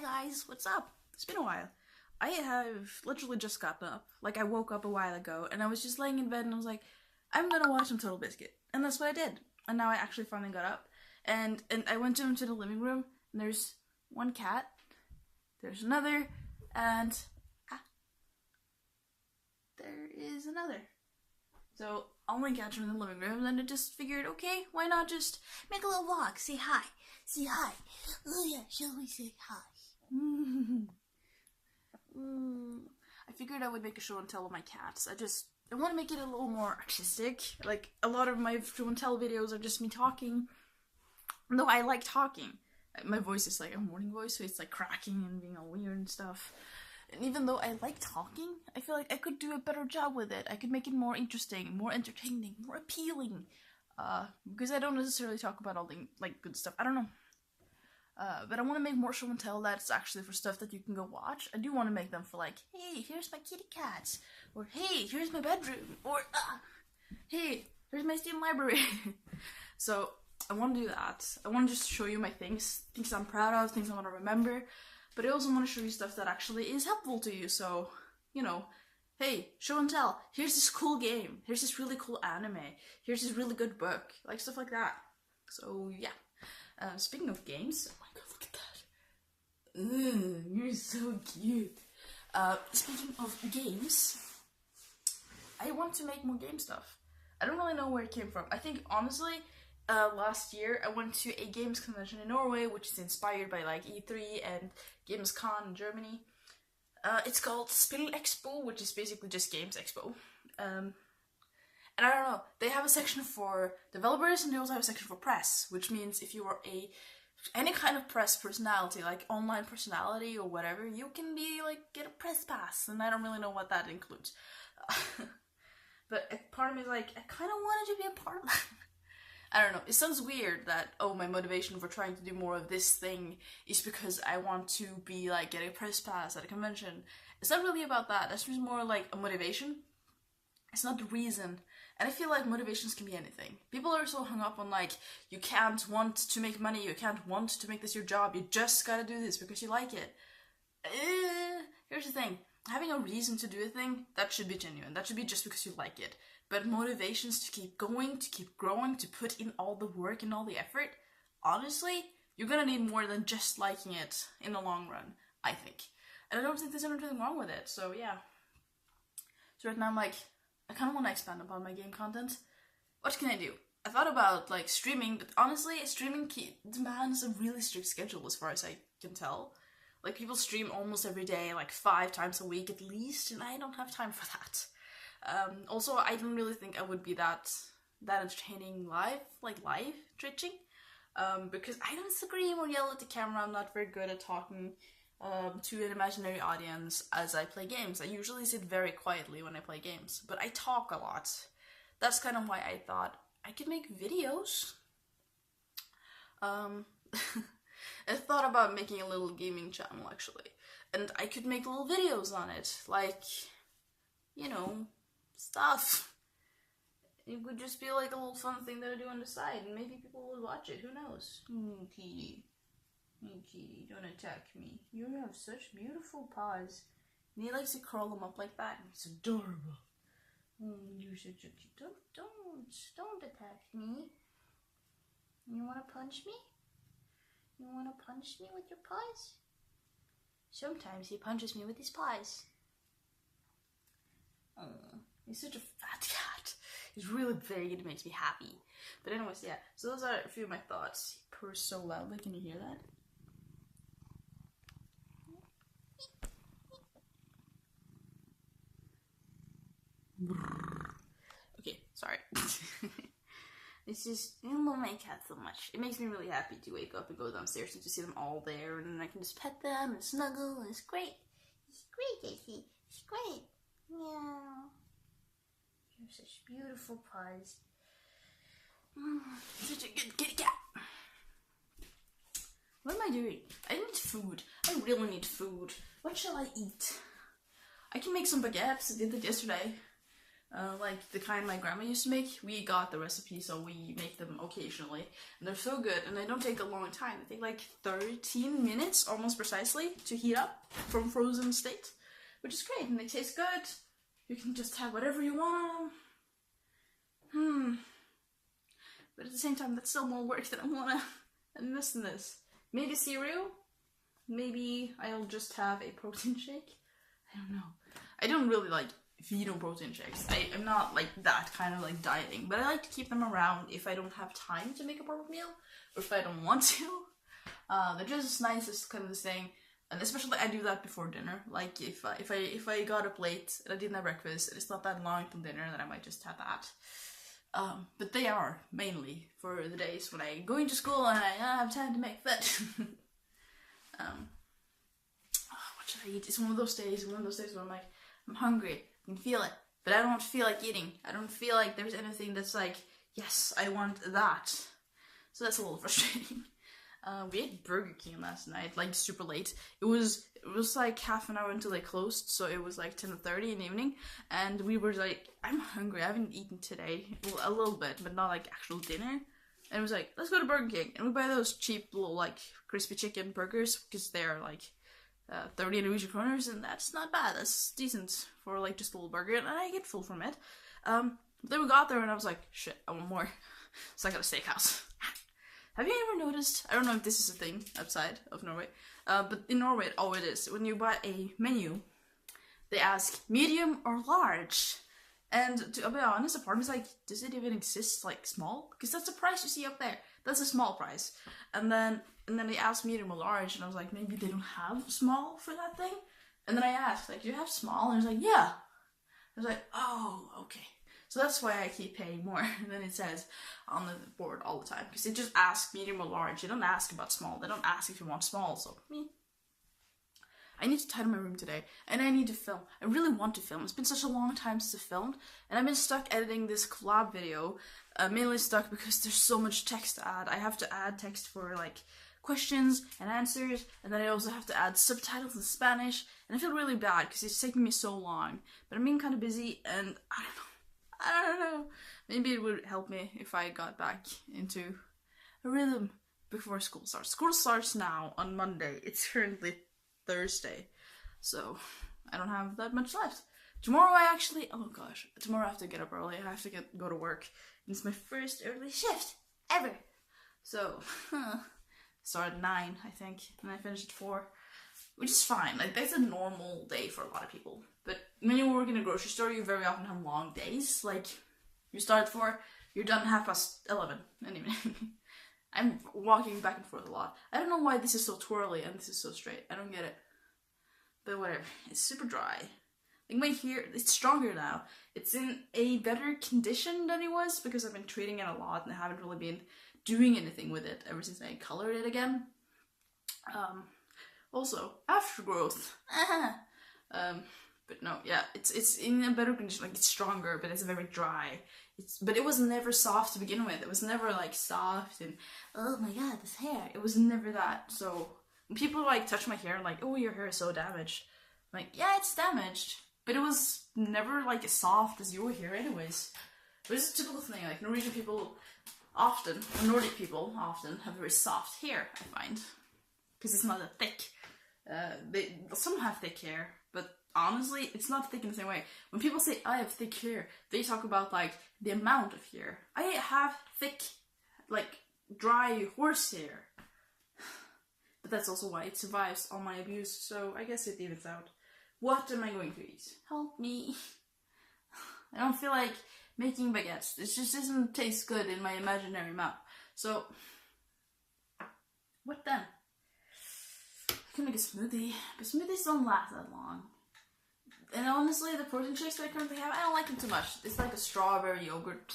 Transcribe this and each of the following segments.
Hi guys, what's up? It's been a while. I have literally just gotten up. Like, I woke up a while ago and I was just laying in bed and I was like, I'm gonna watch some Total Biscuit. And that's what I did. And now I actually finally got up. And I went into the living room and there's one cat, there's another, and there is another. So all my cats are in the living room, and then I just figured, okay, why not just make a little vlog, say hi. Say hi. Oh yeah, shall we say hi? I figured I would make a show and tell of my cats. I want to make it a little more artistic. Like, a lot of my show and tell videos are just me talking. Though I like talking. My voice is like a morning voice, so it's like cracking and being all weird and stuff. And even though I like talking, I feel like I could do a better job with it. I could make it more interesting, more entertaining, more appealing. Because I don't necessarily talk about all the, like, good stuff. I don't know. But I want to make more show and tell that's actually for stuff that you can go watch. I do want to make them for like, hey, here's my kitty cats. Or, hey, here's my bedroom. Or, hey, here's my Steam library. So, I want to do that. I want to just show you my things I'm proud of, things I want to remember. But I also want to show you stuff that actually is helpful to you. So, you know, hey, show and tell. Here's this cool game. Here's this really cool anime. Here's this really good book. Like, stuff like that. So, yeah. Speaking of games, oh my god, look at that. You're so cute. Speaking of games, I want to make more game stuff. I don't really know where it came from. I think, honestly, last year I went to a games convention in Norway, which is inspired by like E3 and Gamescom in Germany. It's called Spill Expo, which is basically just Games Expo. And I don't know, they have a section for developers and they also have a section for press, which means if you are any kind of press personality, like online personality or whatever, you can be like, get a press pass, and I don't really know what that includes. But a part of me is like, I kind of wanted to be a part of that. I don't know, it sounds weird that, oh, my motivation for trying to do more of this thing is because I want to be like, get a press pass at a convention. It's not really about that, that's just more like a motivation. It's not the reason. And I feel like motivations can be anything. People are so hung up on like, you can't want to make money, you can't want to make this your job, you just gotta do this because you like it. Here's the thing. Having a reason to do a thing, that should be genuine. That should be just because you like it. But motivations to keep going, to keep growing, to put in all the work and all the effort, honestly, you're gonna need more than just liking it in the long run, I think. And I don't think there's anything wrong with it, so yeah. So right now I'm like, I kind of want to expand upon my game content. What can I do? I thought about like streaming, but honestly, streaming demands a really strict schedule as far as I can tell. Like, people stream almost every day, like 5 times a week at least, and I don't have time for that. Also, I don't really think I would be that entertaining live twitching, because I don't scream or yell at the camera. I'm not very good at talking to an imaginary audience as I play games. I usually sit very quietly when I play games, but I talk a lot. That's kind of why I thought I could make videos. I thought about making a little gaming channel, actually, and I could make little videos on it, like, you know, stuff. It would just be like a little fun thing that I do on the side, and maybe people would watch it, who knows? Kitty. Kitty, don't attack me. You have such beautiful paws. And he likes to curl them up like that. It's adorable. You're such a cute. Don't attack me. You wanna punch me? You wanna punch me with your paws? Sometimes he punches me with his paws. He's such a fat cat. He's really big, it makes me happy. But anyways, yeah. So those are a few of my thoughts. He purrs so loudly, can you hear that? Okay, sorry. It's just, I love my cat so much. It makes me really happy to wake up and go downstairs and to see them all there, and then I can just pet them and snuggle, and it's great. It's great, Jessie. It's great. Meow. You have such beautiful paws. Such a good kitty cat. What am I doing? I need food. I really need food. What shall I eat? I can make some baguettes. I did that yesterday. like the kind my grandma used to make. We got the recipe, so we make them occasionally. And they're so good, and they don't take a long time. They take like 13 minutes, almost precisely, to heat up from frozen state, which is great, and they taste good. You can just have whatever you want on them. But at the same time, that's still more work that I wanna invest in this. Maybe cereal. Maybe I'll just have a protein shake. I don't know. I don't really like feed on protein shakes. I'm not like that kind of like dieting, but I like to keep them around if I don't have time to make a proper meal, or if I don't want to. They're just nice as kind of this thing, and especially I do that before dinner. Like if I got up late and I didn't have breakfast and it's not that long till dinner, then I might just have that. But they are mainly for the days when I go into school and I have time to make food. What should I eat? It's one of those days where I'm like, I'm hungry, I can feel it, but I don't feel like eating. I don't feel like there's anything that's like, yes, I want that. So that's a little frustrating. We ate Burger King last night, like super late. It was like half an hour until they closed, so it was like 10:30 in the evening, and we were like, I'm hungry, I haven't eaten today. Well, a little bit, but not like actual dinner. And it was like, let's go to Burger King, and we buy those cheap little like crispy chicken burgers, because they're like 30 Norwegian kroners, and that's not bad. That's decent for like just a little burger, and I get full from it. Then we got there, and I was like, shit, I want more. So I got a steakhouse. Have you ever noticed, I don't know if this is a thing outside of Norway, but in Norway, it is. When you buy a menu, they ask medium or large. And to be honest, the part of me is like, does it even exist like small? Because that's the price you see up there. That's a small price. And then they asked medium or large, and I was like, maybe they don't have small for that thing? And then I asked, like, do you have small? And he was like, yeah. I was like, oh, okay. So that's why I keep paying more than it says on the board all the time. Because they just ask medium or large. They don't ask about small. They don't ask if you want small, so I need to tidy my room today, and I need to film. I really want to film. It's been such a long time since I filmed, and I've been stuck editing this collab video. Mainly stuck because there's so much text to add. I have to add text for like questions and answers, and then I also have to add subtitles in Spanish, and I feel really bad because it's taking me so long. But I'm being kind of busy, and I don't know. Maybe it would help me if I got back into a rhythm before school starts. School starts now on Monday. It's currently Thursday, so I don't have that much left. Tomorrow tomorrow I have to get up early. I have to go to work. It's my first early shift ever. So, start at 9, I think, and I finish at 4, which is fine. Like, that's a normal day for a lot of people. But when you work in a grocery store, you very often have long days. Like, you start at 4, you're done 11:30 in the evening. I'm walking back and forth a lot. I don't know why this is so twirly and this is so straight. I don't get it. But whatever. It's super dry. Like my hair, it's stronger now. It's in a better condition than it was because I've been treating it a lot and I haven't really been doing anything with it ever since I colored it again. Also, aftergrowth. But no, yeah, it's in a better condition. Like, it's stronger, but it's very dry. But it was never soft to begin with. It was never like soft and, oh my god, this hair. It was never that. So when people like touch my hair, like, oh, your hair is so damaged. I'm like, yeah, it's damaged, but it was never like as soft as your hair anyways. But it's a typical thing. Like, Norwegian people often, or Nordic people often, have very soft hair, I find, because it's not that thick. Some have thick hair, but honestly, it's not thick in the same way. When people say I have thick hair, they talk about like the amount of hair. I have thick, like dry horse hair. But that's also why it survives all my abuse, so I guess it evens out. What am I going to eat? Help me. I don't feel like making baguettes. It just doesn't taste good in my imaginary mouth. So, what then? I can make a smoothie, but smoothies don't last that long. And honestly, the protein shakes that I currently have, I don't like them too much. It's like a strawberry yogurt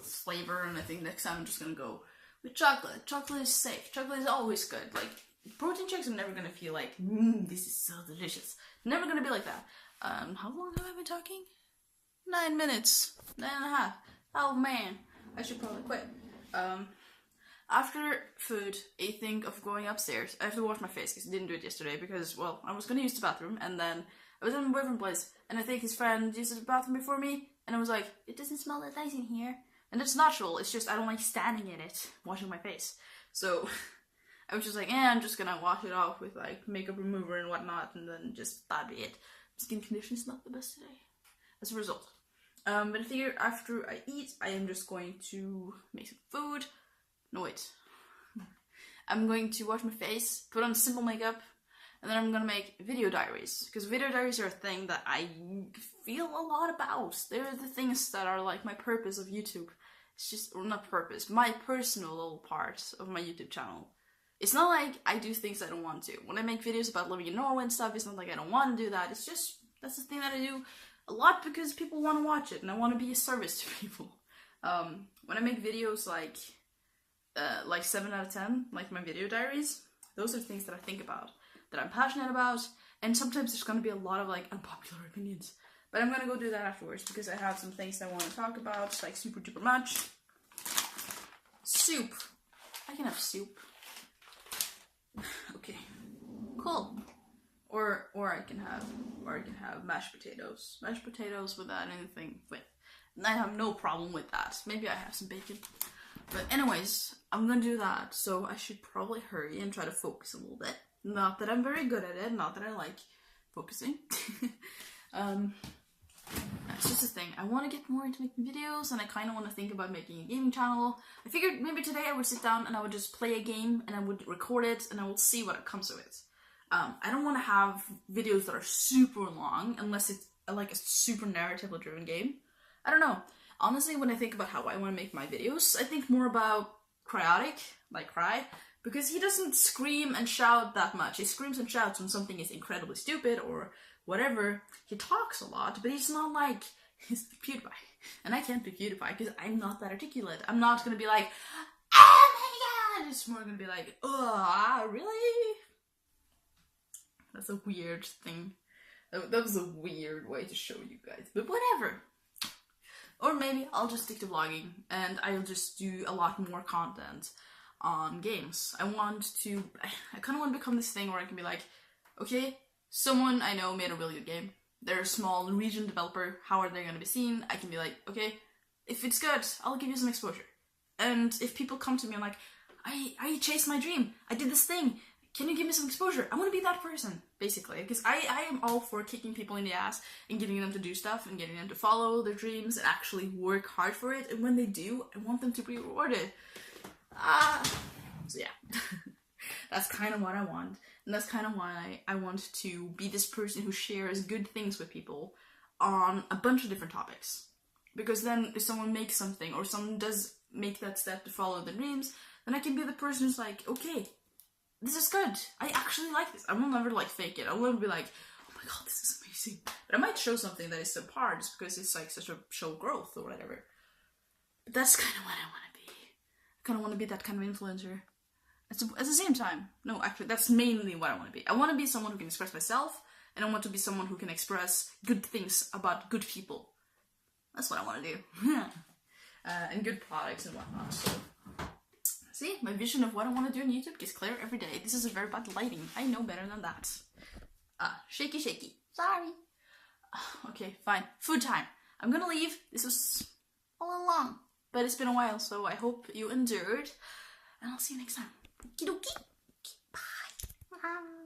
flavor, and I think next time I'm just gonna go with chocolate. Chocolate is safe. Chocolate is always good. Like, protein shakes are never gonna feel like, this is so delicious. Never gonna be like that. How long have I been talking? 9 minutes. 9.5. Oh man, I should probably quit. After food, I think of going upstairs. I have to wash my face because I didn't do it yesterday because, well, I was gonna use the bathroom and then I was in my boyfriend's place and I think his friend used the bathroom before me and I was like, it doesn't smell that nice in here. And it's natural, it's just I don't like standing in it, washing my face. So I was just like, I'm just gonna wash it off with like makeup remover and whatnot and then just that'd be it. Skin condition is not the best today as a result. But I figure after I eat, I am just going to make some food. No, wait. I'm going to wash my face, put on simple makeup, and then I'm gonna make video diaries. Because video diaries are a thing that I feel a lot about. They're the things that are like my purpose of YouTube. It's just, or not purpose, my personal little part of my YouTube channel. It's not like I do things I don't want to. When I make videos about living in Norway and stuff, it's not like I don't want to do that. It's just, that's the thing that I do a lot because people want to watch it and I want to be a service to people. When I make videos like 7 out of 10, like my video diaries, those are things that I think about, that I'm passionate about, and sometimes there's going to be a lot of like unpopular opinions. But I'm going to go do that afterwards because I have some things I want to talk about, like super duper much. Soup. I can have soup. Okay. Cool. Or I can have mashed potatoes. Mashed potatoes without anything. Wait. I have no problem with that. Maybe I have some bacon. But anyways, I'm gonna do that. So I should probably hurry and try to focus a little bit. Not that I'm very good at it. Not that I like focusing. It's just a thing. I want to get more into making videos, and I kind of want to think about making a gaming channel. I figured maybe today I would sit down and I would just play a game, and I would record it, and I will see what comes of it. I don't want to have videos that are super long, unless it's like a super narrative-driven game. I don't know. Honestly, when I think about how I want to make my videos, I think more about Cryaotic, like Cry, because he doesn't scream and shout that much. He screams and shouts when something is incredibly stupid or whatever. He talks a lot, but he's not like, he's PewDiePie. And I can't be PewDiePie because I'm not that articulate. I'm not gonna be like, oh my god! It's more gonna be like, oh, really? That's a weird thing. That was a weird way to show you guys, but whatever. Or maybe I'll just stick to vlogging and I'll just do a lot more content on games. I kind of want to become this thing where I can be like, okay, someone I know made a really good game. They're a small Norwegian developer. How are they going to be seen? I can be like, okay, if it's good, I'll give you some exposure. And if people come to me and like, I chased my dream. I did this thing. Can you give me some exposure? I want to be that person, basically. Because I am all for kicking people in the ass and getting them to do stuff and getting them to follow their dreams and actually work hard for it. And when they do, I want them to be rewarded. So yeah. That's kind of what I want. And that's kind of why I want to be this person who shares good things with people on a bunch of different topics. Because then if someone makes something or someone does make that step to follow their dreams, then I can be the person who's like, okay, this is good. I actually like this. I will never like fake it. I will never be like, oh my god, this is amazing. But I might show something that is subpar just because it's like such a show growth or whatever. But that's kind of what I want to be. I kind of want to be that kind of influencer. At the same time, no, actually, that's mainly what I want to be. I want to be someone who can express myself, and I want to be someone who can express good things about good people. That's what I want to do. And good products and whatnot, so. See, my vision of what I want to do on YouTube gets clearer every day. This is a very bad lighting. I know better than that. Shaky, shaky. Sorry. Okay, fine. Food time. I'm gonna leave. This was a little long, but it's been a while, so I hope you endured. And I'll see you next time. Okie dokie. Bye.